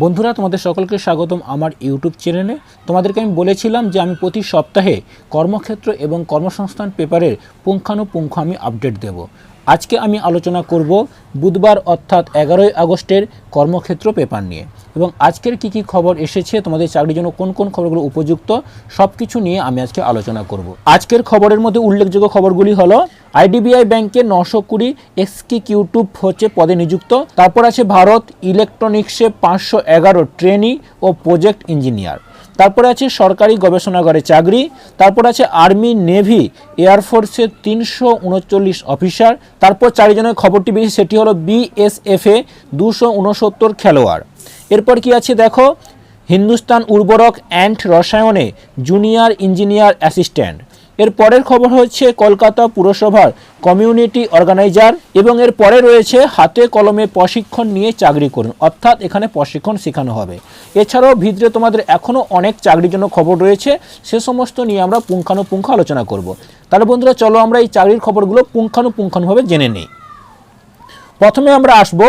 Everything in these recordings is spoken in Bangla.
বন্ধুরা, তোমাদের সকলকে স্বাগতম আমার ইউটিউব চ্যানেলে। তোমাদেরকে আমি বলেছিলাম যে আমি প্রতি সপ্তাহে কর্মক্ষেত্র এবং কর্মসংস্থান পেপারের পুঙ্খানুপুঙ্খ আমি আপডেট দেব। আজকে আমি আলোচনা করব বুধবার অর্থাৎ 11ই আগস্টের কর্মক্ষেত্র পেপার নিয়ে এবং আজকের কি খবর এসেছে, তোমাদের চাকরির জন্য কোন কোন খবরগুলো উপযুক্ত, সব কিছু নিয়ে আমি আজকে আলোচনা করব। আজকের খবরের মধ্যে উল্লেখযোগ্য খবরগুলি হলো আইডিবিআই ব্যাংকে 920 এক্সিকিউটিভ হচ্ছে পদে নিযুক্ত। তারপর আছে ভারত ইলেকট্রনিক্সে 511 ট্রেনি ও প্রজেক্ট ইঞ্জিনিয়ার। তারপরে আছে সরকারি গবেষণাগারে চাকরি। তারপর আছে আর্মি, নেভি, এয়ারফোর্সে 339 অফিসার। তারপর চারিজনের খবরটি বেশি, সেটি হলো বিএসএফে 269 খেলোয়াড়। এরপর কি আছে দেখো, হিন্দুস্তান উর্বরক অ্যান্ড রসায়নে জুনিয়র ইঞ্জিনিয়ার অ্যাসিস্ট্যান্ট। এর পরের খবর হচ্ছে কলকাতা পুরসভার কমিউনিটি অর্গানাইজার এবং এর পরে রয়েছে হাতে কলমে প্রশিক্ষণ নিয়ে চাকরি করুন, অর্থাৎ এখানে প্রশিক্ষণ শেখানো হবে। এছাড়াও ভিতরে তোমাদের এখনও অনেক চাকরির জন্য খবর রয়েছে, সে সমস্ত নিয়ে আমরা পুঙ্খানুপুঙ্খ আলোচনা করব। তাহলে বন্ধুরা, চলো আমরা এই চাকরির খবরগুলো পুঙ্খানুপুঙ্খভাবে জেনে নিই। প্রথমে আমরা আসব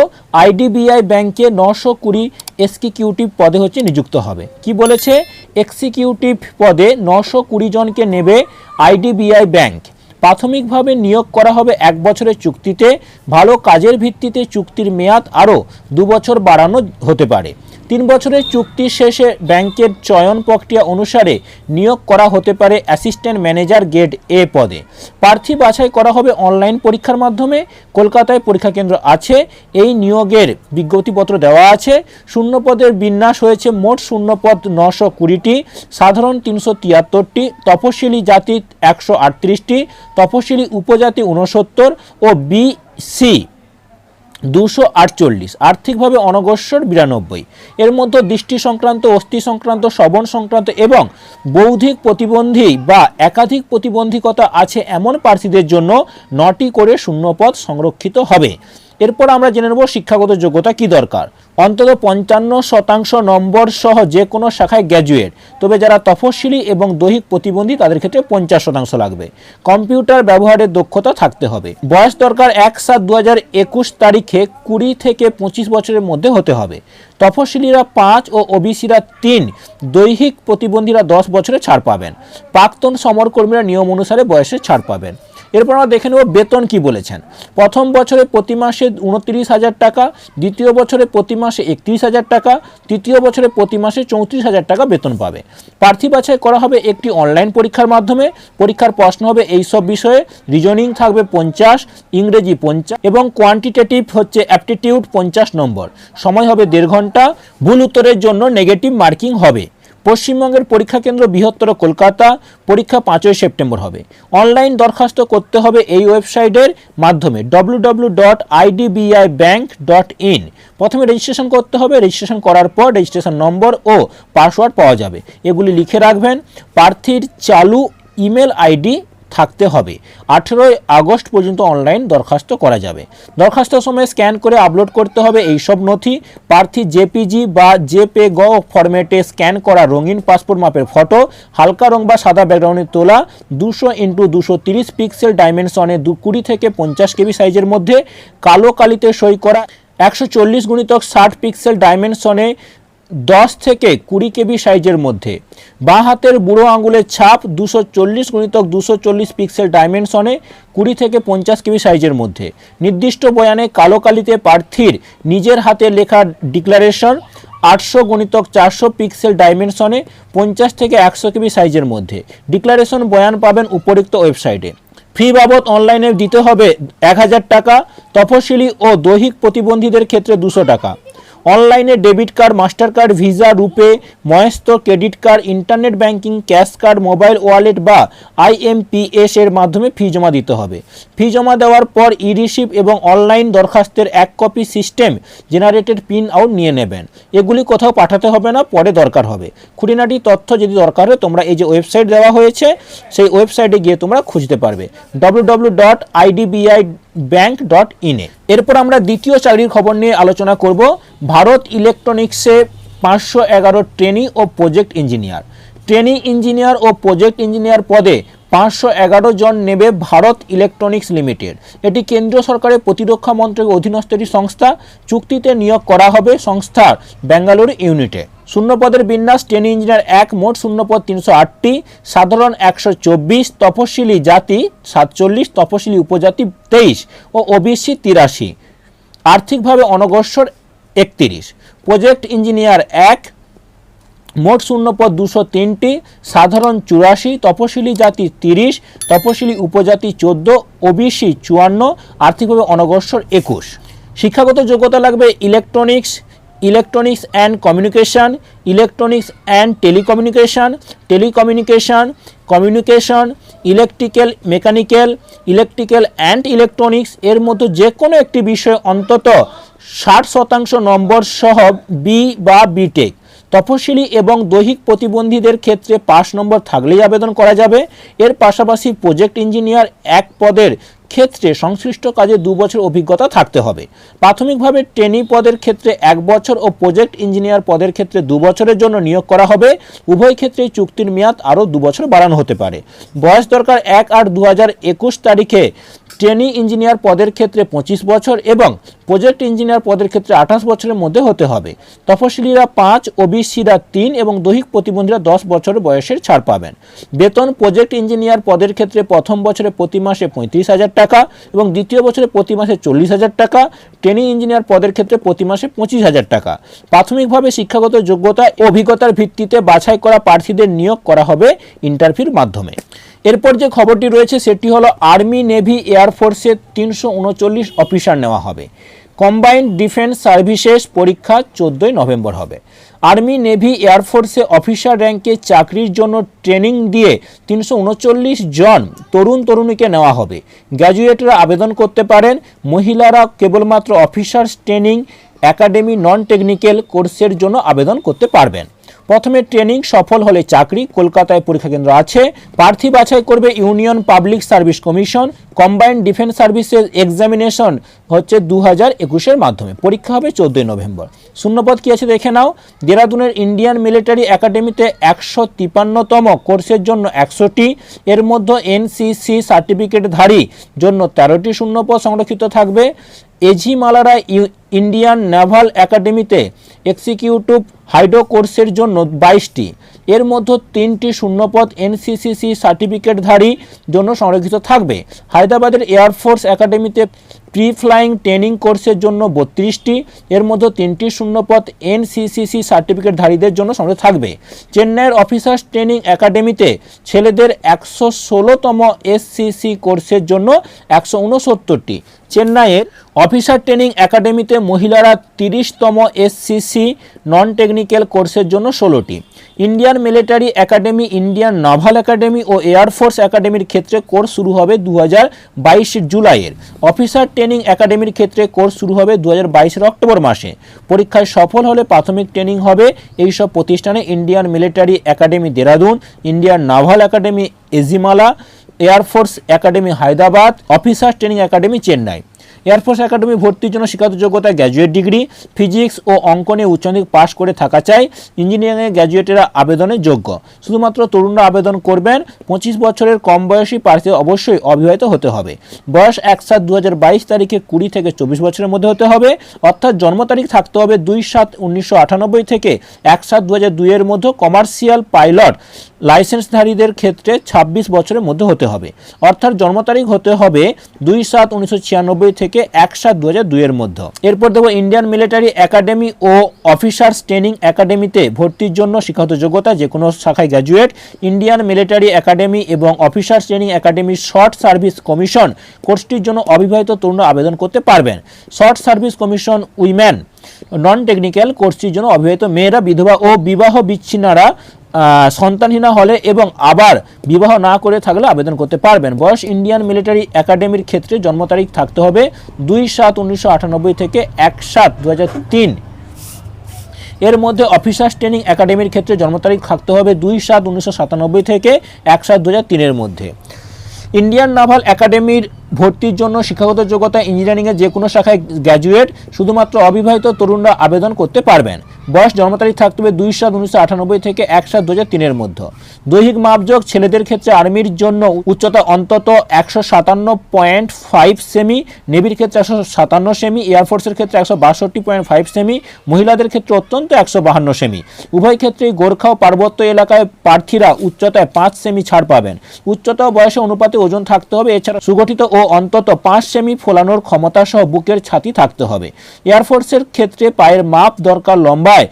আইডিবিআই ব্যাংকে 920 এক্সিকিউটিভ পদে হচ্ছে নিযুক্ত হবে। কি বলেছে, এক্সিকিউটিভ পদে 920 জনকে নেবে আইডিবিআই ব্যাংক। প্রাথমিকভাবে নিয়োগ করা হবে 1 বছরের চুক্তিতে। ভালো কাজের ভিত্তিতে চুক্তির মেয়াদ আরও 2 বছর বাড়ানো হতে পারে। 3 বছরের চুক্তি শেষে ব্যাংকের চয়ন প্রক্রিয়া অনুসারে নিয়োগ করা হতে পারে অ্যাসিস্ট্যান্ট ম্যানেজার গ্রেড এ পদে। প্রার্থী বাছাই করা হবে অনলাইন পরীক্ষার মাধ্যমে। কলকাতায় পরীক্ষা কেন্দ্র আছে। এই নিয়োগের বিজ্ঞপ্তিপত্র দেওয়া আছে। শূন্যপদের বিন্যাস হয়েছে মোট শূন্যপদ 920টি, সাধারণ 373টি, তপশিলি জাতি 138টি, তপশিলি উপজাতি 69 ও বিসি 248, আর্থিকভাবে অনগ্রসর 92। এর মধ্যে দৃষ্টি সংক্রান্ত, অস্থি সংক্রান্ত, শ্রবণ সংক্রান্ত এবং বৌদ্ধিক প্রতিবন্ধী বা একাধিক প্রতিবন্ধকতা আছে এমন প্রার্থীদের জন্য 9টি করে শূন্যপদ সংরক্ষিত হবে। এরপর আমরা জেনে নেব শিক্ষাগত যোগ্যতা কি দরকার। অন্তত 55% নম্বর সহ যে কোনো শাখায় গ্র্যাজুয়েট, তবে যারা তফসিলি এবং দৈহিক প্রতিবন্ধী তাদের ক্ষেত্রে 50% লাগবে। কম্পিউটার ব্যবহারের দক্ষতা থাকতে হবে। বয়স দরকার 1/7/2021 তারিখে 20 থেকে 25 বছরের মধ্যে হতে হবে। তফসিলিরা 5 ও ওবিসিরা 3, দৈহিক প্রতিবন্ধীরা 10 বছরে ছাড় পাবেন। প্রাক্তন সমরকর্মীরা নিয়ম অনুসারে বয়সে ছাড় পাবেন। এরপর আমরা দেখে নেব বেতন কি বলেছেন। প্রথম বছরে প্রতি মাসে 29,000 টাকা, দ্বিতীয় বছরে প্রতি মাসে 31,000 টাকা, তৃতীয় বছরে প্রতি মাসে 34,000 টাকা বেতন পাবে। প্রার্থী বাছাই করা হবে একটি অনলাইন পরীক্ষার মাধ্যমে। পরীক্ষার প্রশ্ন হবে এইসব বিষয়ে, রিজনিং থাকবে 50, ইংরেজি 50 এবং কোয়ান্টিটেটিভ হচ্ছে অ্যাপটিটিউড 50 নম্বর। সময় হবে 1.5 ঘন্টা। ভুল উত্তরের জন্য নেগেটিভ মার্কিং হবে। পশ্চিমবঙ্গের পরীক্ষা কেন্দ্র বৃহত্তর কলকাতা। পরীক্ষা 5ই সেপ্টেম্বর হবে। অনলাইন দরখাস্ত করতে হবে এই ওয়েবসাইটের মাধ্যমে www.idbibank.in। প্রথমে রেজিস্ট্রেশন করতে হবে। রেজিস্ট্রেশন করার পর রেজিস্ট্রেশন নম্বর ও পাসওয়ার্ড পাওয়া যাবে, এগুলি লিখে রাখবেন। প্রার্থীর চালু ইমেল আইডি থাকতে হবে। 18ই আগস্ট পর্যন্ত অনলাইন দরখাস্ত করা যাবে। দরখাস্তের সময় স্ক্যান করে আপলোড করতে হবে এইসব নথি। প্রার্থী জেপিজি বা জেপেগ ফরম্যাটে স্ক্যান করা রঙিন পাসপোর্ট মাপের ফটো, হালকা রং বা সাদা ব্যাকগ্রাউন্ডে তোলা, 200x230 পিক্সেল ডাইমেনশনে 20 থেকে 50 কেবি সাইজের মধ্যে, কালো কালিতে সই করা 140x60 পিক্সেল ডাইমেনশনে 10 থেকে 20 কেবি সাইজের মধ্যে, বাঁ হাতের বুড়ো আঙুলের ছাপ 240x240 পিক্সেল ডাইমেনশনে 20 থেকে 50 কেবি সাইজের মধ্যে। নির্দিষ্ট বয়ানে কালো কালিতে প্রার্থীর নিজের হাতে লেখা ডিক্লারেশন 800x400 পিক্সেল ডাইমেনশনে 50 থেকে 100 কেবি সাইজের মধ্যে। ডিক্লারেশন বয়ান পাবেন উপরোক্ত ওয়েবসাইটে। ফি বাবদ অনলাইনে দিতে হবে 1000 টাকা। তফসিলি ও দৈহিক প্রতিবন্ধীদের ক্ষেত্রে 200 টাকা। অনলাইনে debit card, master card, Visa, RuPay, মহেস্ত credit card, internet banking, cash card, mobile wallet বা আইএমপিএস এর মাধ্যমে ফি জমা দিতে হবে। ফি জমা দেওয়ার পর ই রিসিপ্ট এবং অনলাইন দরখাস্তের 1 copy system generated print out নিয়ে নেবেন। এগুলি কোথাও পাঠাতে হবে না, পরে দরকার হবে। খুঁটিনাটি তথ্য যদি দরকার হয় তোমরা এই যে ওয়েবসাইট দেওয়া হয়েছে সেই ওয়েবসাইটে গিয়ে তোমরা খুঁজতে পারবে www.idbibank.in এ। এরপর আমরা দ্বিতীয় চাকরির খবর নিয়ে আলোচনা করব। ভারত ইলেকট্রনিক্সে 511 ট্রেনি ও প্রজেক্ট ইঞ্জিনিয়ার। ট্রেনি ইঞ্জিনিয়ার ও প্রজেক্ট ইঞ্জিনিয়ার পদে 511 জন নেবে ভারত ইলেকট্রনিক্স লিমিটেড। এটি কেন্দ্রীয় সরকারের প্রতিরক্ষা মন্ত্রকের অধীনস্থ একটি সংস্থা। চুক্তিতে নিয়োগ করা হবে সংস্থার বেঙ্গালুরু ইউনিটে। শূন্যপদের বিন্যাস: ট্রেনি ইঞ্জিনিয়ার 1 মোট শূন্যপদ 308টি, সাধারণ 124, তফসিলি জাতি 47, তফসিলি উপজাতি 23 ও ওবিসি 83। আর্থিকভাবে অনগ্রসর 31। প্রজেক্ট ইঞ্জিনিয়ার 1 মোট শূন্যপদ 203টি, সাধারণ 84, তপশিলি জাতি 30, তপশিলি উপজাতি 14, ওবিসি 54, আর্থিকভাবে অনগ্রসর 21। শিক্ষাগত যোগ্যতা লাগবে electronics and communication, electronics and communication, electrical mechanical, electrical and electronics এর মধ্যে যে কোনো একটি বিষয়ে অন্তত 60% নম্বর সহ বি বা বিটেক। তফসিলি এবং দৈহিক প্রতিবন্ধীদের ক্ষেত্রে 5 নম্বর থাকলেই আবেদন করা যাবে। এর পাশাপাশি প্রজেক্ট ইঞ্জিনিয়ার 1 পদের ক্ষেত্রে সংশ্লিষ্ট কাজে 2 বছর অভিজ্ঞতা থাকতে হবে। প্রাথমিকভাবে ট্রেনি পদের ক্ষেত্রে 1 বছর ও প্রজেক্ট ইঞ্জিনিয়ার পদের ক্ষেত্রে 2 বছরের জন্য নিয়োগ করা হবে। উভয় ক্ষেত্রেই চুক্তির মেয়াদ আরও 2 বছর বাড়ানো হতে পারে। বয়স দরকার 1/8/2021 তারিখে ট্রেনি ইঞ্জিনিয়ার পদের ক্ষেত্রে 25 বছর এবং প্রজেক্ট ইঞ্জিনিয়ার পদের ক্ষেত্রে 28 বছরের মধ্যে হতে হবে। তফসিলিরা 5, ওবিসিরা 3 এবং দৈহিক প্রতিবন্ধীরা 10 বছর বয়সের ছাড় পাবেন। বেতন: প্রজেক্ট ইঞ্জিনিয়ার পদের ক্ষেত্রে প্রথম বছরে প্রতি মাসে 35,000 টাকা এবং দ্বিতীয় বছরে প্রতি মাসে 40,000 টাকা। ট্রেনি ইঞ্জিনিয়ার পদের ক্ষেত্রে প্রতি মাসে 25,000 টাকা। প্রাথমিকভাবে শিক্ষাগত যোগ্যতা ও অভিজ্ঞতার ভিত্তিতে বাছাই করা প্রার্থীদের নিয়োগ করা হবে ইন্টারভিউর মাধ্যমে। এরপর যে খবরটি রয়েছে সেটি হলো আর্মি, নেভি, এয়ারফোর্সে 339 অফিসার নেওয়া হবে। কম্বাইন্ড ডিফেন্স সার্ভিসেস পরীক্ষা 14 নভেম্বর হবে। আর্মি, নেভি, এয়ারফোর্সে অফিসার র্যাঙ্কে চাকরির জন্য ট্রেনিং দিয়ে 339 জন তরুণীকে নেওয়া হবে। গ্র্যাজুয়েটরা আবেদন করতে পারেন। মহিলারা কেবলমাত্র অফিসার্স ট্রেনিং একাডেমি নন টেকনিক্যাল কোর্সের জন্য আবেদন করতে পারবেন। প্রথমে ট্রেনিং সফল হলে চাকরি। কলকাতায় পরীক্ষা কেন্দ্র আছে। প্রার্থী বাছাই করবে union public service commission. Combined defence services examination হচ্ছে 2021 মাধ্যমে। পরীক্ষা হবে 14 নভেম্বর। শূন্যপদ কি আছে দেখে নাও। দেরাদুনের ইন্ডিয়ান মিলিটারি একাডেমিতে 153তম কোর্সের জন্য 100টি, এর মধ্যে এনসিসি সার্টিফিকেটধারী জন্য 13টি শূন্যপদ সংরক্ষিত থাকবে। এজিমালারা ইন্ডিয়ান নেভাল একাডেমিতে এক্সিকিউটিভ হাইড্রো কোর্সের জন্য 22টি, এর মধ্যে 3টি শূন্যপদ এনসিসি সার্টিফিকেটধারী জন্য সংরক্ষিত থাকবে। হায়দ্রাবাদের এয়ারফোর্স একাডেমিতে প্রি ফ্লাইং ট্রেনিং কোর্সের জন্য 32টি, এর মধ্যে 3টি শূন্যপদ এনসিসি সার্টিফিকেটধারীদের জন্য সংরক্ষিত থাকবে। চেন্নাইয়ের অফিসার্স ট্রেনিং একাডেমিতে ছেলেদের 116তম এসসিসি কোর্সের জন্য 169টি। চেন্নাইয়ের অফিসার ট্রেনিং একাডেমিতে মহিলারা 30তম এসসিসি নন টেকনিক্যাল কোর্সের জন্য 16টি। Indian military academy, Indian naval academy ও এয়ারফোর্স একাডেমির ক্ষেত্রে কোর্স শুরু হবে 2022 জুলাইয়ের। অফিসার ট্রেনিং একাডেমির ক্ষেত্রে কোর্স শুরু হবে 2022 অক্টোবর মাসে। পরীক্ষায় সফল হলে প্রাথমিক ট্রেনিং হবে এইসব প্রতিষ্ঠানে: Indian military academy Dehradun, Indian naval academy Ezhimala, air force academy Hyderabad, officer training academy Chennai. Air force academy ভর্তির জন্য শিক্ষাগত যোগ্যতা গ্র্যাজুয়েট ডিগ্রি, ফিজিক্স ও অঙ্কনে উচ্চমাধ্যমিক পাস করে থাকা চাই। ইঞ্জিনিয়ারিংয়ে গ্র্যাজুয়েটেরা আবেদনের যোগ্য। শুধুমাত্র তরুণরা আবেদন করবেন। 25 বছরের কম বয়সী প্রার্থী অবশ্যই অবিবাহিত হতে হবে। বয়স 1/7/2022 তারিখে 20 থেকে 24 বছরের মধ্যে হতে হবে, অর্থাৎ জন্ম তারিখ থাকতে হবে 2/7/1998 থেকে 1/7/2002 এর মধ্যে। কমার্শিয়াল পাইলট লাইসেন্সধারীদের ক্ষেত্রে 26 বছরের মধ্যে হতে হবে, অর্থাৎ জন্ম তারিখ হতে হবে 2/7/1996 থেকে 1/7/2002 এর মধ্যে। এরপর দেখো ইন্ডিয়ান মিলিটারি একাডেমি ও অফিসার্স ট্রেনিং একাডেমিতে ভর্তির জন্য শিক্ষাগত যোগ্যতা যে কোনো শাখায় গ্র্যাজুয়েট। ইন্ডিয়ান মিলিটারি একাডেমি এবং officers training academy short service commission কোর্সটির জন্য অবিবাহিত তরুণরা আবেদন করতে পারবেন। Short service commission women non technical কোর্সটির জন্য অবিবাহিত মেয়েরা, বিধবা ও বিবাহ বিচ্ছিন্নরা সন্তানহীনা হলে এবং আবার বিবাহ না করে থাকলে আবেদন করতে পারবেন। বয়স ইন্ডিয়ান মিলিটারি একাডেমির ক্ষেত্রে জন্ম তারিখ থাকতে হবে 2/7/1998 থেকে 1/7/2003। এর মধ্যে অফিসার্স ট্রেনিং একাডেমির ক্ষেত্রে জন্ম তারিখ থাকতে হবে 2/7/1997 থেকে 1/7/2003 এর মধ্যে। ইন্ডিয়ান নাভাল একাডেমির ভর্তির জন্য শিক্ষাগত যোগ্যতা ইঞ্জিনিয়ারিংয়ের যে কোনো শাখায় গ্র্যাজুয়েট, শুধুমাত্র অবিবাহিত তরুণরা আবেদন করতে পারবেন। বয়স জন্ম তারিখ থাকতে হবে 2/7/1998 থেকে 1/7/2003 মধ্যে। দৈহিক মাপযোগ ছেলেদের ক্ষেত্রে আর্মির জন্য উচ্চতা অন্তত 157.5 সেমি, নেভির ক্ষেত্রে 157 সেমি, এয়ারফোর্সের ক্ষেত্রে 162.5 সেমি, মহিলাদের ক্ষেত্রে অত্যন্ত 152 সেমি। উভয় ক্ষেত্রেই গোর্খা ও পার্বত্য এলাকায় প্রার্থীরা উচ্চতায় 5 সেমি ছাড় পাবেন। উচ্চতা ও বয়সে অনুপাতে ওজন থাকতে হবে। এছাড়া সুগঠিত ও অন্তত 5 সেমি ফোলানোর ক্ষমতা সহ বুকের ছাতি থাকতে হবে। এয়ারফোর্সের ক্ষেত্রে পায়ের মাপ দরকার লম্বায়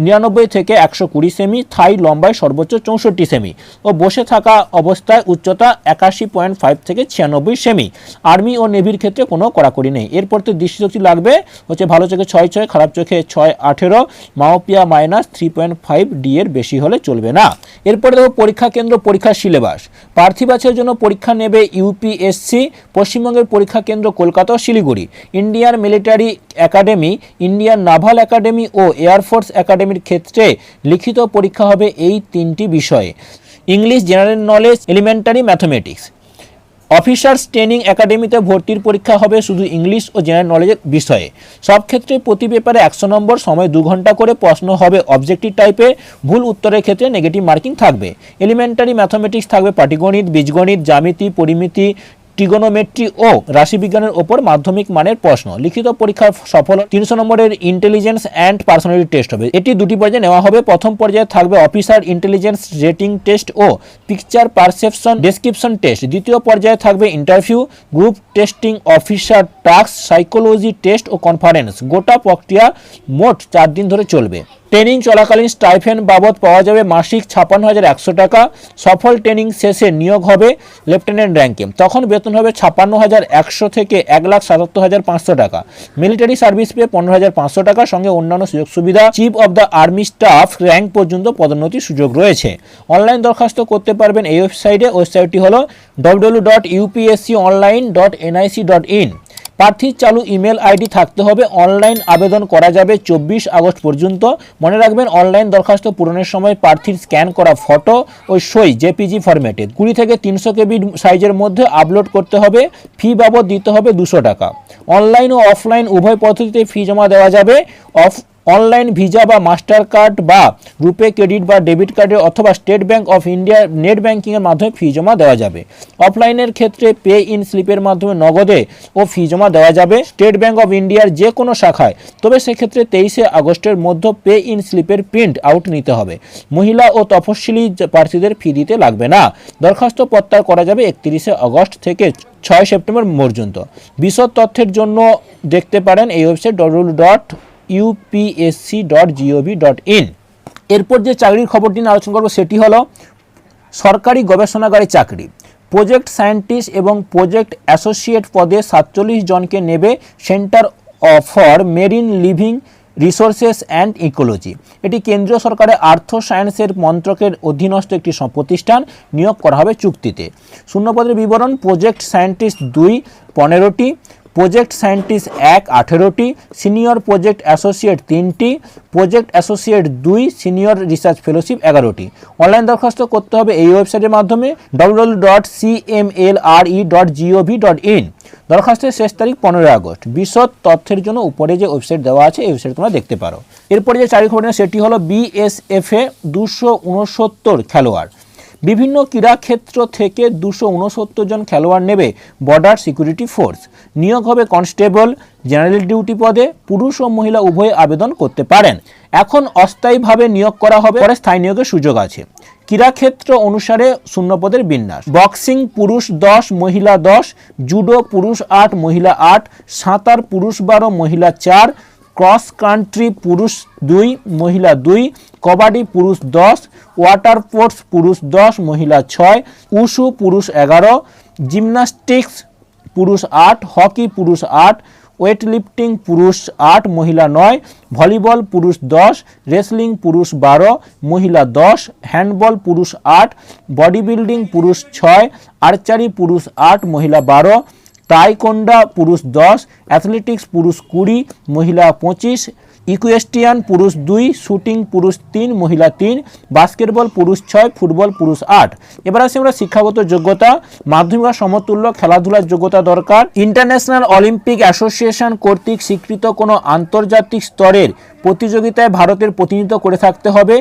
99 থেকে 120 সেমি, থাই লম্বায় সর্বোচ্চ 64 সেমি ও বসে থাকা অবস্থায় উচ্চতা 81.5 থেকে 96 সেমি। আর্মি ও নেভির ক্ষেত্রে কোনো কড়াকড়ি নেই। এরপর তো দৃষ্টিশক্তি লাগবে হচ্ছে ভালো চোখে 6/6, খারাপ চোখে 6/18, মাওপিয়া -3.5 ডি এর বেশি হলে চলবে না। এরপরে দেখো পরীক্ষা কেন্দ্র, পরীক্ষার সিলেবাস। প্রার্থী বাছাইয়ের জন্য পরীক্ষা নেবে ইউপিএসসি। পশ্চিমবঙ্গের পরীক্ষা কেন্দ্র কলকাতা ও Siliguri. Indian military academy, Indian naval academy ও এয়ারফোর্স একাডেমির ক্ষেত্রে লিখিত পরীক্ষা হবে এই 3টি বিষয়ে: English, general knowledge, elementary mathematics. Officers training একাডেমিতে ভর্তির পরীক্ষা হবে শুধু ইংলিশ ও জেনারেল নলেজের বিষয়ে। সব ক্ষেত্রে প্রতি পেপারে 100 নম্বর, সময় 2 ঘন্টা করে। প্রশ্ন হবে অবজেক্টিভ টাইপের, ভুল উত্তরের ক্ষেত্রে নেগেটিভ মার্কিং থাকবে। এলিমেন্টারি ম্যাথমেটিক্স থাকবে পাটিগণিত, বীজগণিত, জ্যামিতি, পরিমিতি, ট্রিগোনোমেট্রি ও রাশিবিজ্ঞানের ওপর মাধ্যমিক মানের প্রশ্ন। লিখিত পরীক্ষার সফল 300 নম্বরের ইন্টেলিজেন্স অ্যান্ড পার্সোনালিটি টেস্ট হবে। এটি 2টি পর্যায়ে নেওয়া হবে। প্রথম পর্যায়ে থাকবে অফিসার ইন্টেলিজেন্স রেটিং টেস্ট ও পিকচার পারসেপশন ডেসক্রিপশন টেস্ট। দ্বিতীয় পর্যায়ে থাকবে interview, group testing, officer task, psychology test ও কনফারেন্স। গোটা প্রক্রিয়া মোট 4 দিন ধরে চলবে। ট্রেনিং চলাকালীন স্টাইফেন্ড বাবদ পাওয়া যাবে মাসিক 56,100 টাকা। সফল ট্রেনিং শেষে নিয়োগ হবে লেফটেন্যান্ট র্যাঙ্কে, তখন বেতন হবে 56,100 থেকে 1,77,500 টাকা। মিলিটারি সার্ভিস পে 15,500 টাকা, সঙ্গে অন্যান্য সুযোগ সুবিধা। Chief of the army staff rank পর্যন্ত পদোন্নতির সুযোগ রয়েছে। অনলাইন দরখাস্ত করতে পারবেন এই ওয়েবসাইটে। ওয়েবসাইটটি হলো www.upsconline.nic.in। প্রার্থীর চালু ইমেল আইডি থাকতে হবে। অনলাইন আবেদন করা যাবে 24 আগস্ট পর্যন্ত। মনে রাখবেন, অনলাইন দরখাস্ত পূরণের সময় প্রার্থীর স্ক্যান করা ফটো ও সই জেপিজি ফরম্যাটে 20 থেকে 300 কেবি সাইজের মধ্যে আপলোড করতে হবে। ফি বাবদ দিতে হবে 200 টাকা। অনলাইন ও অফলাইন উভয় পদ্ধতিতে ফি জমা দেওয়া যাবে। অনলাইন ভিসা বা মাস্টার কার্ড বা রুপে ক্রেডিট বা ডেবিট কার্ডের অথবা স্টেট ব্যাংক অফ ইন্ডিয়ার নেট ব্যাংকিংয়ের মাধ্যমে ফি জমা দেওয়া যাবে। অফলাইনের ক্ষেত্রে পে ইন স্লিপের মাধ্যমে নগদে ও ফি জমা দেওয়া যাবে স্টেট ব্যাংক অফ ইন্ডিয়ার যে কোনো শাখায়। তবে সেক্ষেত্রে 23 আগস্টের মধ্যে পে ইন স্লিপের প্রিন্ট আউট নিতে হবে। মহিলা ও তফসিলি প্রার্থীদের ফি দিতে লাগবে না। দরখাস্ত প্রত্যাহার করা যাবে 31 আগস্ট থেকে 6 সেপ্টেম্বর পর্যন্ত। বিশদ তথ্যের জন্য দেখতে পারেন এই ওয়েবসাইট www.upsc.gov.in। এরপর যে চাকরির খবরটি নিয়ে আলোচনা করব সেটি হলো সরকারি গবেষণাগারে চাকরি। প্রজেক্ট সায়েন্টিস্ট এবং প্রজেক্ট অ্যাসোসিয়েট পদে 47 জনকে নেবে centre for marine living resources and ecology. এটি কেন্দ্রীয় সরকারের আর্থ সায়েন্সের মন্ত্রকের অধীনস্থ একটি প্রতিষ্ঠান। নিয়োগ করা হবে চুক্তিতে। শূন্যপদের বিবরণ: প্রজেক্ট সায়েন্টিস্ট 2 15টি, প্রজেক্ট সায়েন্টিস্ট 1 18টি, সিনিয়র প্রজেক্ট অ্যাসোসিয়েট 3টি, project associate 2 senior research fellowship 11টি। অনলাইন দরখাস্ত করতে হবে এই ওয়েবসাইটের মাধ্যমে www.cmlre.gov.in। দরখাস্তের শেষ তারিখ 15 আগস্ট। বিশদ তথ্যের জন্য উপরে যে ওয়েবসাইট দেওয়া আছে এই ওয়েবসাইট তোমরা দেখতে পারো। এরপরে যে চাকরি খবর সেটি হলো বিএসএফে 269 খেলোয়াড়। বিভিন্ন ক্রীড়াক্ষেত্র থেকে 269 জন খেলোয়াড় নেবে বর্ডার সিকিউরিটি ফোর্স। নিয়োগ হবে কনস্টেবল, জেনারেল ডিউটি পদে। পুরুষ ও মহিলা উভয়ে আবেদন করতে পারেন। এখন অস্থায়ীভাবে নিয়োগ করা হবে, পরে স্থায়ী নিয়োগের সুযোগ আছে। ক্রীড়াক্ষেত্র অনুসারে শূন্যপদের বিন্যাস: বক্সিং পুরুষ 10 মহিলা 10, জুডো পুরুষ 8 মহিলা 8, সাঁতার পুরুষ 12 মহিলা 4, ক্রস কান্ট্রি পুরুষ 2 মহিলা 2, কবাডি পুরুষ 10, ওয়াটার স্পোর্টস পুরুষ 10 মহিলা 6, উশু পুরুষ 11, জিমন্যাস্টিক্স পুরুষ 8, হকি পুরুষ 8, ওয়েট লিফটিং পুরুষ 8 মহিলা 9, ভলিবল পুরুষ 10, রেসলিং পুরুষ 12 মহিলা 10, হ্যান্ডবল পুরুষ 8, বডি বিল্ডিং পুরুষ 6, আর্চারি পুরুষ 8 মহিলা 12, তাইকোন্ডা পুরুষ 10, অ্যাথলেটিক্স পুরুষ 20 মহিলা 25, ইকুয়েস্ট্রিয়ান পুরুষ 2, শুটিং পুরুষ 3, মহিলা 3, বাস্কেটবল পুরুষ 6, ফুটবল পুরুষ 8। এবার আসি আমরা শিক্ষাগত যোগ্যতা। মাধ্যমিক বা সমতুল্য খেলাধুলার যোগ্যতা দরকার। ইন্টারন্যাশনাল অলিম্পিক অ্যাসোসিয়েশন কর্তৃক স্বীকৃত কোনো আন্তর্জাতিক স্তরের প্রতিযোগিতায় ভারতের প্রতিনিধিত্ব করে থাকতে হবে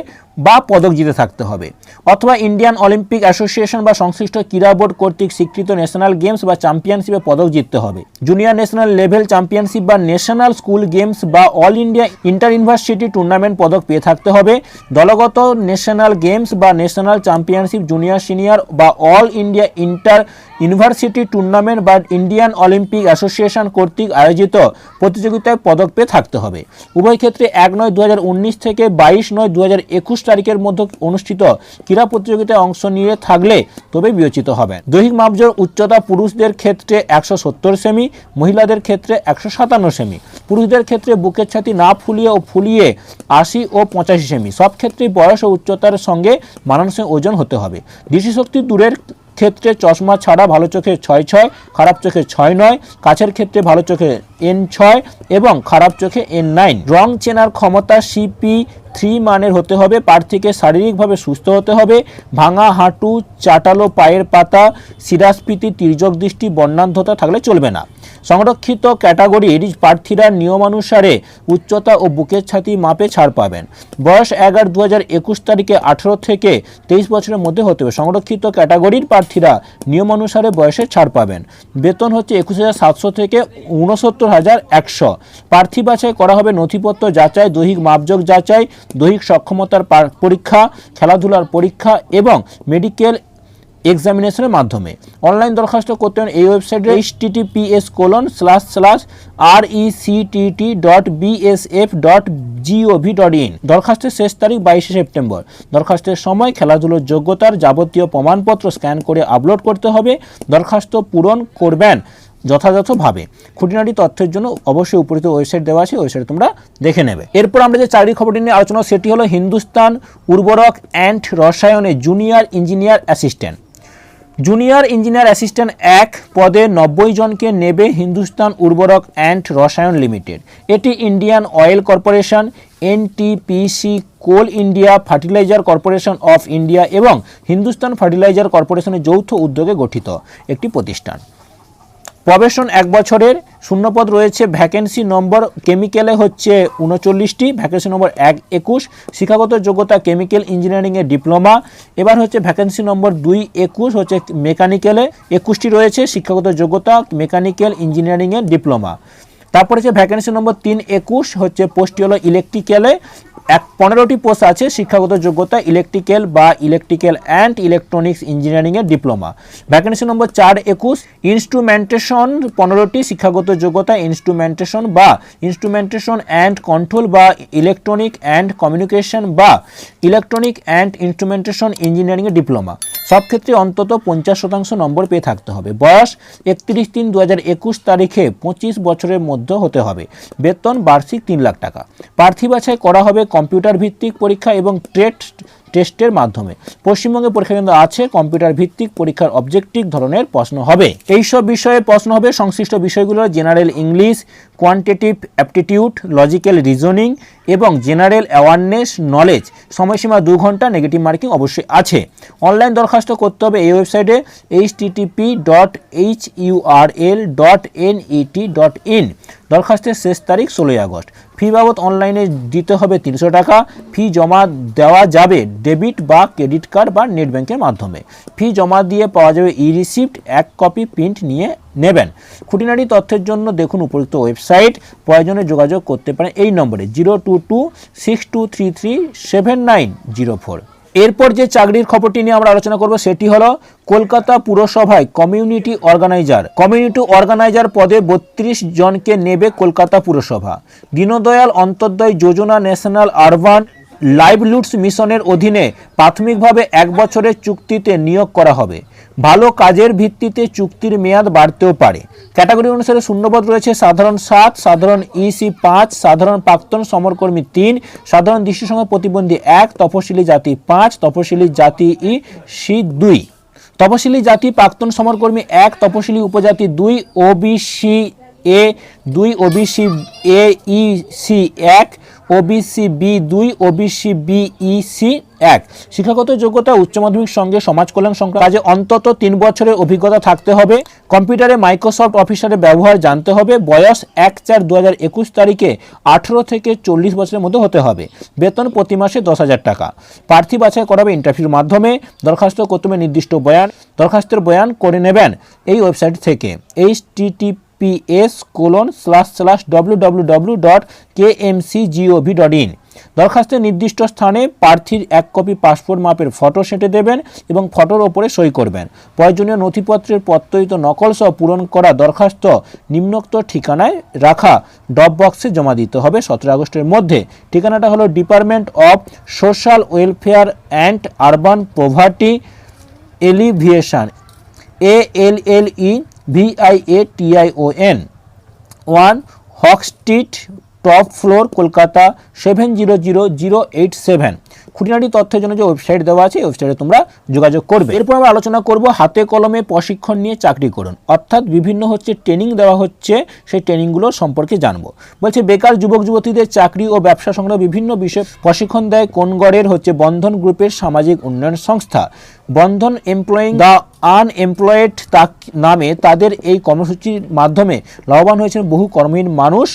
বা পদক জিতে থাকতে হবে, অথবা ইন্ডিয়ান অলিম্পিক অ্যাসোসিয়েশন বা সংশ্লিষ্ট ক্রীড়া বোর্ড কর্তৃক স্বীকৃত ন্যাশনাল গেমস বা চ্যাম্পিয়নশিপে পদক জিততে হবে। জুনিয়র ন্যাশনাল লেভেল চ্যাম্পিয়নশিপ বা ন্যাশনাল স্কুল গেমস বা all India inter university tournament পদক পেয়ে থাকতে হবে। দলগত ন্যাশনাল গেমস বা ন্যাশনাল চ্যাম্পিয়নশিপ, জুনিয়র সিনিয়র বা all India inter university tournament বা ইন্ডিয়ান অলিম্পিক অ্যাসোসিয়েশন কর্তৃক আয়োজিত প্রতিযোগিতায় পদক পেয়ে থাকতে হবে। উভয় ক্ষেত্রে 1/9/2019 থেকে 22/9/2021 তারিখের মধ্যে অনুষ্ঠিত ক্রীড়া প্রতিযোগিতায় অংশ নিয়ে থাকলে তবে বিবেচিত হবে। দৈহিক মাপজোর উচ্চতা পুরুষদের ক্ষেত্রে 170 সেমি, মহিলাদের ক্ষেত্রে 157 সেমি। পুরুষদের ক্ষেত্রে বুকের ছাতি না ফুলিয়ে ও ফুলিয়ে 80 ও 85 সেমি। সব ক্ষেত্রে বয়স ও উচ্চতার সঙ্গে মানানসই ওজন হতে হবে। দৃষ্টিশক্তি দূরের ক্ষেত্রে চশমা ছাড়া ভালো চোখে 6/6, খারাপ চোখে 6/9, কাছের ক্ষেত্রে ভালো চোখে N6 এবং খারাপ চোখে N9। রং চেনার ক্ষমতা CP3 মানের হতে হবে। প্রার্থীকে শারীরিকভাবে সুস্থ হতে হবে। ভাঙা হাঁটু, চাটালো পায়ের পাতা, শিরাস্ফীতি, তির্যক দৃষ্টি, বর্ণান্ধতা থাকলে চলবে না। সংরক্ষিত ক্যাটাগরির প্রার্থীরা নিয়মানুসারে উচ্চতা ও বুকের ছাতি মাপে ছাড় পাবেন। বয়স 11/2021 তারিখে 18 থেকে 23 বছরের মধ্যে হতে হবে। সংরক্ষিত ক্যাটাগরির প্রার্থীরা নিয়মানুসারে বয়সে ছাড় পাবেন। বেতন হচ্ছে 21,700 থেকে 69,100। প্রার্থী বাছাই করা হবে নথিপত্র যাচাই, দৈহিক মাপজোক যাচাই, দৈহিক সক্ষমতার পরীক্ষা, খেলাধুলার পরীক্ষা এবং মেডিকেল এক্সামিনেশনের মাধ্যমে। অনলাইন দরখাস্ত করতে হবে এই ওয়েবসাইটে https://rectt.bsf.gov.in। দরখাস্তের শেষ তারিখ 22 সেপ্টেম্বর। দরখাস্তের সময় খেলাধুলোর যোগ্যতার যাবতীয় প্রমাণপত্র স্ক্যান করে আপলোড করতে হবে। দরখাস্ত পূরণ করবেন যথাযথভাবে। খুঁটিনাটি তথ্যের জন্য অবশ্যই উপরিত ওয়েবসাইট দেওয়া আছে, ওয়েবসাইট তোমরা দেখে নেবে। এরপর আমরা যে চাকরির খবরটি নিয়ে আলোচনা সেটি হলো হিন্দুস্তান উর্বরক অ্যান্ড রসায়নে junior engineer assistant. Junior engineer assistant 1 পদে 90 জনকে নেবে হিন্দুস্তান উর্বরক অ্যান্ড রসায়ন লিমিটেড। এটি Indian oil corporation, NTPC, coal India, fertilizer corporation of India এবং হিন্দুস্তান ফার্টিলাইজার কর্পোরেশনের যৌথ উদ্যোগে গঠিত একটি প্রতিষ্ঠান। প্রবেশন 1 বছরের। শূন্যপদ রয়েছে। ভ্যাকেন্সি নম্বর কেমিক্যালে হচ্ছে 39টি, ভ্যাকেন্সি নম্বর 1-21। শিক্ষাগত যোগ্যতা কেমিক্যাল ইঞ্জিনিয়ারিংয়ে ডিপ্লোমা। এবার হচ্ছে ভ্যাকেন্সি নম্বর 2-21 হচ্ছে মেকানিক্যালে 21টি রয়েছে, শিক্ষাগত যোগ্যতা মেকানিক্যাল ইঞ্জিনিয়ারিংয়ে ডিপ্লোমা। তারপরে হচ্ছে ভ্যাকেন্সি নম্বর 3-21 হচ্ছে পোস্টটি হলো ইলেকট্রিক্যালে 15টি পোস্ট আছে, শিক্ষাগত যোগ্যতা ইলেকট্রিক্যাল বা ইলেকট্রিক্যাল অ্যান্ড ইলেকট্রনিক্স ইঞ্জিনিয়ারিংয়ের ডিপ্লোমা। ভ্যাকেন্সি নম্বর 4-21 ইনস্ট্রুমেন্টেশন 15টি, শিক্ষাগত যোগ্যতা ইনস্ট্রুমেন্টেশন বা ইনস্ট্রুমেন্টেশন অ্যান্ড কন্ট্রোল বা ইলেকট্রনিক অ্যান্ড কমিউনিকেশন বা ইলেকট্রনিক অ্যান্ড ইনস্ট্রুমেন্টেশন ইঞ্জিনিয়ারিংয়ের ডিপ্লোমা। সব ক্ষেত্রে অন্তত 50% নম্বর পেয়ে থাকতে হবে। বয়স 31/3/2021 তারিখে 25 বছরের মধ্যে হতে হবে। বেতন বার্ষিক 3 লাখ টাকা। প্রার্থী বাছাই করা হবে কম্পিউটার ভিত্তিক পরীক্ষা এবং টেস্টের মাধ্যমে। পশ্চিমবঙ্গে পরীক্ষা কেন্দ্র আছে। কম্পিউটার ভিত্তিক পরীক্ষার অবজেক্টিভ ধরনের প্রশ্ন হবে। এইসব বিষয়ে প্রশ্ন হবে। সংশ্লিষ্ট বিষয়গুলো general English, quantitative aptitude, logical reasoning এবং জেনারেল অ্যাওয়ারনেস নলেজ। সময়সীমা 2 ঘন্টা। নেগেটিভ মার্কিং অবশ্যই আছে। অনলাইন দরখাস্ত করতে হবে এই ওয়েবসাইটে http://hurl.net.in। দরখাস্তের শেষ তারিখ 16 আগস্ট। ফি বাবদ অনলাইনে দিতে হবে 300 টাকা। ফি জমা দেওয়া যাবে ডেবিট বা ক্রেডিট কার্ড বা নেট ব্যাংকের মাধ্যমে। ফি জমা দিয়ে পাওয়া যাবে ই-রিসিপ্ট, 1 কপি প্রিন্ট নিয়ে নেবেন। খুঁটিনাটি তথ্যের জন্য দেখুন উপযুক্ত ওয়েবসাইট। প্রয়োজনে যোগাযোগ করতে পারেন এই নম্বরে 0226233790 এরপর যে চাকরির খবরটি নিয়ে আমরা আলোচনা করব সেটি হলো কলকাতা পুরসভায় কমিউনিটি অর্গানাইজার পদে 32 জনকে নেবে কলকাতা পুরসভা। দীনদয়াল অন্তর্দয় যোজনা ন্যাশনাল আরবান লাইভলিহুডস মিশনের অধীনে প্রাথমিকভাবে 1 বছরের চুক্তিতে নিয়োগ করা হবে। ভালো কাজের ভিত্তিতে চুক্তির মেয়াদ বাড়তেও পারে। ক্যাটাগরি অনুসারে শূন্যপদ রয়েছে সাধারণ 7, সাধারণ EC 5, সাধারণ প্রাক্তন সমরকর্মী 3, সাধারণ দৃষ্টিসংঘ প্রতিবন্ধী 1, তপশিলি জাতি 5, তপশিলি জাতি EC 2, তপশিলি জাতি প্রাক্তন সমরকর্মী 1, তপশিলি উপজাতি 2, OBC A 2, OBC A EC 1, OBC B2, OBC BEC1। শিক্ষাগত যোগ্যতা উচ্চ মাধ্যমিক সঙ্গে সমাজ কল্যাণ সংক্রান্ত কাজে অন্তত 3 বছরের অভিজ্ঞতা থাকতে হবে। কম্পিউটারে মাইক্রোসফট অফিসের ব্যবহার জানতে হবে। বয়স 1/4/2021 তারিখে 18 থেকে 40 বছরের মধ্যে হতে হবে। বেতন প্রতি মাসে 10,000 টাকা। প্রার্থী বাছাই করা হবে ইন্টারভিউর মাধ্যমে। দরখাস্ত করতে হবে নির্দিষ্ট বয়ান। দরখাস্তের বয়ান করে নেবেন এই ওয়েবসাইট থেকে https://www.kmcgov.in। দরখাস্তের নির্দিষ্ট স্থানে প্রার্থীর 1 কপি পাসপোর্ট মাপের ফটো সেঁটে দেবেন এবং ফটোর ওপরে সই করবেন। প্রয়োজনীয় নথিপত্রের প্রত্যয়িত নকল সহ পূরণ করা দরখাস্ত নিম্নোক্ত ঠিকানায় রাখা ড্রপ বক্সে জমা দিতে হবে 17 আগস্টের মধ্যে। ঠিকানাটা হলো department of social welfare and urban poverty alleviation, ALLEVIATION, 1 Haque street, top floor, Kolkata 700087। খুঁটিনাটি তথ্যের জন্য যে ওয়েবসাইট দেওয়া আছে এই ওয়েবসাইটে তোমরা যোগাযোগ করবে। এরপর আমরা আলোচনা করব হাতে কলমে প্রশিক্ষণ নিয়ে চাকরি করুন, অর্থাৎ বিভিন্ন ট্রেনিং দেওয়া হচ্ছে, সেই ট্রেনিংগুলো সম্পর্কে জানবো। বলছে বেকার যুবক যুবতীদের চাকরি ও ব্যবসা সংক্রান্ত বিভিন্ন বিষয়ে প্রশিক্ষণ দেয় কোন্নগরের বন্ধন গ্রুপের সামাজিক উন্নয়ন সংস্থা। বন্ধন এমপ্লয়িং দ্য আনএমপ্লয়েড নামে তাদের এই কর্মসূচির মাধ্যমে লাভবান হয়েছেন বহু কর্মহীন মানুষ।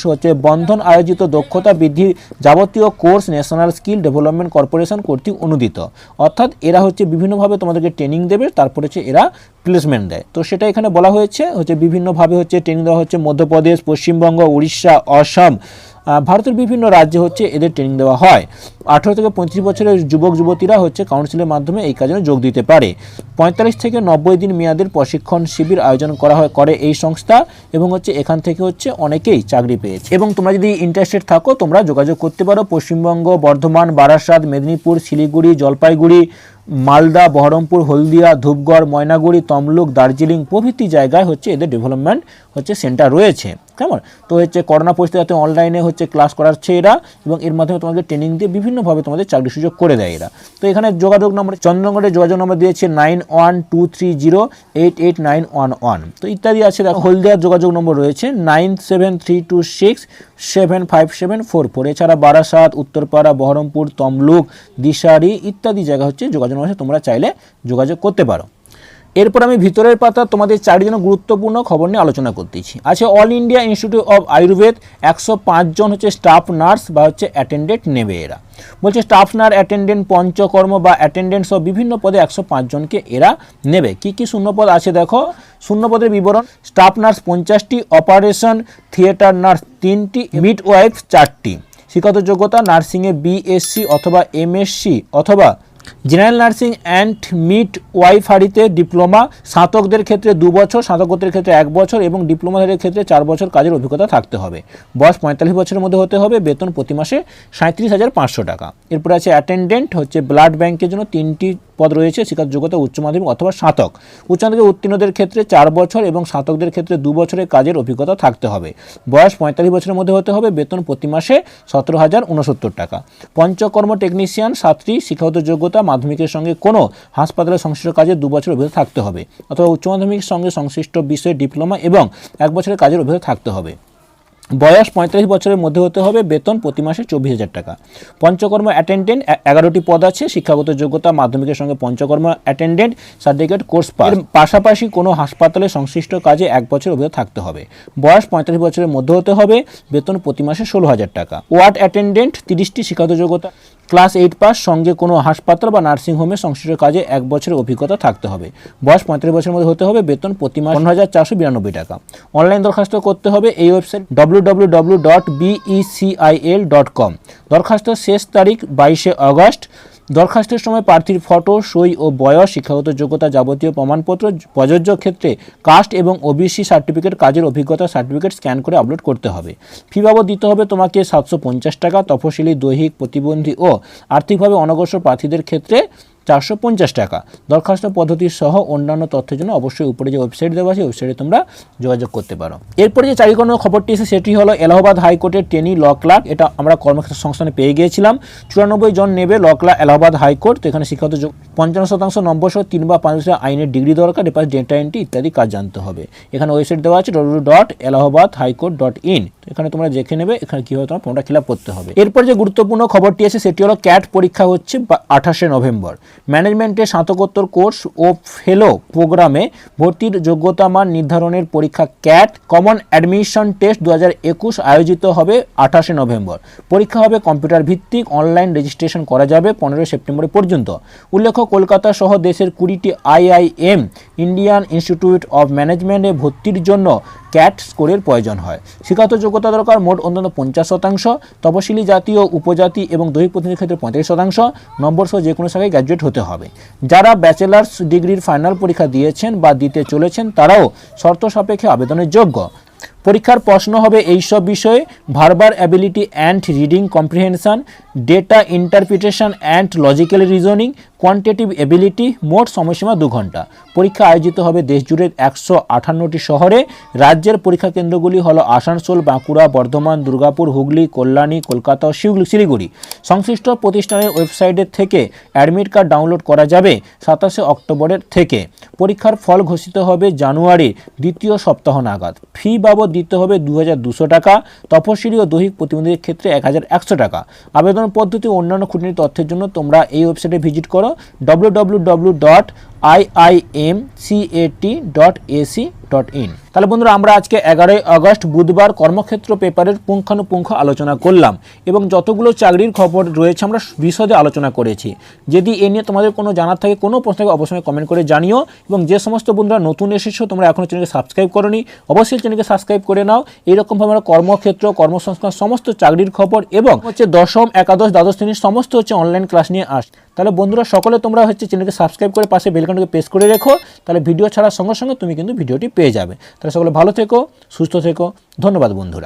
বন্ধন আয়োজিত দক্ষতা বৃদ্ধি যাবতীয় course national skill development corporation কর্তৃক অনুদিত। অর্থাৎ এরা বিভিন্নভাবে তোমাদেরকে ট্রেনিং দেবে, তারপরে এরা প্লেসমেন্ট দেয়। তো সেটা এখানে বলা হয়েছে বিভিন্নভাবে ট্রেনিং দেওয়া হচ্ছে মধ্যপ্রদেশ, পশ্চিমবঙ্গ, উড়িষ্যা, অসম, ভারতের বিভিন্ন রাজ্যে এদের ট্রেনিং দেওয়া হয়। 18 থেকে 35 বছরের যুবক যুবতীরা কাউন্সিলের মাধ্যমে এই কাজে যোগ দিতে পারে। 45 থেকে 90 দিন মেয়াদের প্রশিক্ষণ শিবির আয়োজন করে এই সংস্থা এবং এখান থেকে অনেকেই চাকরি পেয়েছে। এবং তোমরা যদি ইন্টারেস্টেড থাকো তোমরা যোগাযোগ করতে পারো। পশ্চিমবঙ্গ, বর্ধমান, বারাসাত, মেদিনীপুর, শিলিগুড়ি, জলপাইগুড়ি, মালদা, বহরমপুর, হলদিয়া, ধূপগড়, ময়নাগুড়ি, তমলুক, দার্জিলিং প্রভৃতি জায়গায় এদের ডেভেলপমেন্ট সেন্টার রয়েছে। কেমন? তো করোনা পরিস্থিতিতে অনলাইনে ক্লাস করাচ্ছে এরা এবং এর মাধ্যমে তোমাদের ট্রেনিং দিয়ে বিভিন্নভাবে তোমাদের চাকরি সুযোগ করে দেয় এরা। তো এখানে যোগাযোগ নম্বর, চন্দ্রনগরের যোগাযোগ নম্বর দিয়েছে 9123088911। তো ইত্যাদি আছে। দেখো হলদিয়ার যোগাযোগ নম্বর রয়েছে 9732675744। এছাড়া বারাসাত, উত্তরপাড়া, বহরমপুর, তমলুক, দিশারি ইত্যাদি জায়গা যোগাযোগ নম্বর, তোমরা চাইলে যোগাযোগ করতে পারো। এরপর আমি ভিতরের পাতা তোমাদের চারটি জন্য গুরুত্বপূর্ণ খবর নিয়ে আলোচনা করতেছি। আছে all India institute of Ayurveda 105 জন স্টাফ নার্স বা অ্যাটেন্ডেন্ট নেবে এরা। বলছে স্টাফ নার্স, অ্যাটেন্ডেন্ট, পঞ্চকর্ম বা অ্যাটেন্ডেন্ট সহ বিভিন্ন পদে 105 জনকে এরা নেবে। কি কি শূন্যপদ আছে দেখো। শূন্যপদের বিবরণ: স্টাফ নার্স 50টি, অপারেশন থিয়েটার নার্স 3টি, মিডওয়াইফ 4টি। শিক্ষাগত যোগ্যতা নার্সিংয়ে BSc অথবা MSc অথবা জেনারেল নার্সিং অ্যান্ড মিডওয়াইফারিতে ডিপ্লোমা। স্নাতকদের ক্ষেত্রে 2 বছর, স্নাতকোত্তরের ক্ষেত্রে 1 বছর এবং ডিপ্লোমাধারীদের ক্ষেত্রে 4 বছর কাজের অভিজ্ঞতা থাকতে হবে। বয়স 45 বছরের মধ্যে হতে হবে। বেতন প্রতি মাসে 37,500 টাকা। এরপর আছে অ্যাটেন্ডেন্ট, ব্লাড ব্যাংকের জন্য 3টি পদ রয়েছে। শিক্ষাগত যোগ্যতা উচ্চ মাধ্যমিক অথবা স্নাতক। উচ্চ মাধ্যমিকে উত্তীর্ণদের ক্ষেত্রে 4 বছর এবং স্নাতকদের ক্ষেত্রে 2 বছরের কাজের অভিজ্ঞতা থাকতে হবে। বয়স 45 বছরের মধ্যে হতে হবে। বেতন প্রতি মাসে 17,069 টাকা। পঞ্চকর্ম টেকনিশিয়ান 7টি। শিক্ষাগত যোগ্যতা মাধ্যমিকের সঙ্গে কোনো হাসপাতালের সংশ্লিষ্ট কাজে 2 বছরের অভিজ্ঞতা থাকতে হবে অথবা উচ্চ মাধ্যমিকের সঙ্গে সংশ্লিষ্ট বিষয়ে ডিপ্লোমা এবং 1 বছরের কাজের অভিজ্ঞতা থাকতে হবে। বয়স 45 বছরের মধ্যে হতে হবে। বেতন প্রতি মাসে 24,000 টাকা। পঞ্চকর্ম অ্যাটেন্ডেন্ট 11টি পদ আছে। শিক্ষাগত যোগ্যতা মাধ্যমিকের সঙ্গে panchakarma attendant certificate course pass. পাশাপাশি কোনো হাসপাতালে সংশ্লিষ্ট কাজে 1 বছর অভিজ্ঞতা থাকতে হবে। বয়স 45 বছরের মধ্যে হতে হবে। বেতন প্রতি মাসে 16,000 টাকা। ওয়ার্ড অ্যাটেন্ডেন্ট 30টি। শিক্ষাগত যোগ্যতা ক্লাস 8 পাস। সঙ্গে কোনো হাসপাতাল বা নার্সিংহোমে সংশ্লিষ্ট কাজে 1 বছরের অভিজ্ঞতা থাকতে হবে। বয়স 45 বছরের মধ্যে হতে হবে। বেতন প্রতি মাসে 15,492 টাকা। অনলাইন দরখাস্ত করতে হবে এই ওয়েবসাইট www.becil.com। দরখাস্ত শেষ তারিখ 22 আগস্ট। দরখাস্তের সময় প্রার্থীর ফটো, সই ও বয়স, শিক্ষাগত যোগ্যতা যাবতীয় প্রমাণপত্র, প্রযোজ্য ক্ষেত্রে কাস্ট এবং OBC সার্টিফিকেট, কাজের অভিজ্ঞতা সার্টিফিকেট স্ক্যান করে আপলোড করতে হবে। ফি বাবদ দিতে হবে তোমাকে 750 টাকা। তফসিলি, দৈহিক প্রতিবন্ধী ও আর্থিকভাবে অনগ্রসর প্রার্থীদের ক্ষেত্রে 450 টাকা। দরখাস্ত পদ্ধতি সহ অন্যান্য তথ্যের জন্য অবশ্যই উপরে যে ওয়েবসাইট দেওয়া আছে ওয়েবসাইটে তোমরা যোগাযোগ করতে পারো। এরপরে যে 4 নম্বর খবরটি এসে সেটি হলো এলাহাবাদ হাইকোর্টের ট্রেনি ল ক্লার্ক। এটা আমরা কর্মক্ষেত্র সংস্থানে পেয়ে গিয়েছিলাম। 94 জন নেবে ল ক্লার্ক এলাহাবাদ হাইকোর্ট। তো এখানে শিক্ষাগত 55% নম্বর সহ 3 বা 5 বছরের আইনের ডিগ্রি দরকার, এরপর ডেটা এন্ট্রি ইত্যাদি কাজ জানতে হবে। এখানে ওয়েবসাইট দেওয়া আছে www.allahabadhighcourt.in। এখানে তোমরা দেখে নেবে এখানে কীভাবে তোমার ফর্মটা ফিল আপ করতে হবে। এরপর যে গুরুত্বপূর্ণ খবরটি আছে সেটি হলো ক্যাট পরীক্ষা হচ্ছে 28 নভেম্বর। ম্যানেজমেন্টের স্নাতকোত্তর কোর্স ও ফেলো প্রোগ্রামে ভর্তির যোগ্যতা মান নির্ধারণের পরীক্ষা ক্যাট কমন অ্যাডমিশন টেস্ট 2021 আয়োজিত হবে 28 নভেম্বর। পরীক্ষা হবে কম্পিউটার ভিত্তিক, অনলাইন রেজিস্ট্রেশন করা যাবে 15 সেপ্টেম্বর পর্যন্ত। উল্লেখ্য কলকাতা সহ দেশের 20টি IIM ইন্ডিয়ান ইনস্টিটিউট অফ ম্যানেজমেন্টে ভর্তির জন্য ক্যাট স্কোরের প্রয়োজন হয়। শিক্ষাগত যোগ্যতা দরকার মোট অন্তত 50%, তপশিলি জাতি ও উপজাতি এবং দৈহিক প্রতিনিধির ক্ষেত্রে 35%, নম্বর সহ যে কোনো শাখায় গ্র্যাজুয়েট হতে হবে। যারা ব্যাচেলার্স ডিগ্রির ফাইনাল পরীক্ষা দিয়েছেন বা দিতে চলেছেন তারাও শর্ত সাপেক্ষে আবেদনের যোগ্য। পরীক্ষার প্রশ্ন হবে এইসব বিষয়ে: verbal ability and reading comprehension, data interpretation and logical reasoning, quantitative ability. মোট সময়সীমা 2 ঘন্টা। পরীক্ষা আয়োজিত হবে দেশজুড়ে 158টি শহরে। রাজ্যের পরীক্ষা কেন্দ্রগুলি হলো আসানসোল, বাঁকুড়া, বর্ধমান, দুর্গাপুর, হুগলি, কল্যাণী, কলকাতা ও শিলিগুড়ি। সংশ্লিষ্ট প্রতিষ্ঠানের ওয়েবসাইটের থেকে অ্যাডমিট কার্ড ডাউনলোড করা যাবে 27 অক্টোবরের থেকে। পরীক্ষার ফল ঘোষিত হবে জানুয়ারির দ্বিতীয় সপ্তাহ নাগাদ। ফি বাবদ দিতে হবে 2200 টাকা। তপশিলি ও দৈহিক প্রতিবন্ধীদের ক্ষেত্রে 1100 টাকা। আবেদন পদ্ধতি ও অন্যান্য খুঁটিনাটি তথ্যের জন্য তোমরা এই ওয়েবসাইটে ভিজিট করো www.iimcat.ac.in। তাহলে বন্ধুরা আমরা আজকে 11 আগস্ট বুধবার কর্মক্ষেত্র পেপারের পুঙ্খানুপুঙ্খ আলোচনা করলাম এবং যতগুলো চাকরির খবর রয়েছে আমরা বিশদে আলোচনা করেছি। যদি এ নিয়ে তোমাদের কোনো জানার থাকে, কোনো প্রশ্ন থাকে, অবশ্যই কমেন্ট করে জানিও। এবং যে সমস্ত বন্ধুরা নতুন এসেছো তোমরা এখনও চ্যানেলকে সাবস্ক্রাইব করোনি, অবশ্যই চ্যানেলকে সাবস্ক্রাইব করে নাও। এইরকমভাবে আমরা কর্মক্ষেত্র, কর্মসংস্থান সমস্ত চাকরির খবর এবং হচ্ছে দশম, একাদশ, দ্বাদশ শ্রেণীর সমস্ত হচ্ছে অনলাইন ক্লাস নিয়ে আস। তাহলে বন্ধুরা সকলে তোমরা হচ্ছে চ্যানেলকে সাবস্ক্রাইব করে পাশে বেল আইকনটাকে প্রেস করে রেখো, তাহলে ভিডিও ছাড়ার সঙ্গে সঙ্গে তুমি কিন্তু ভিডিওটি পেয়ে যাবে। তাহলে সকলে ভালো থেকো, সুস্থ থেকো। ধন্যবাদ বন্ধুরা।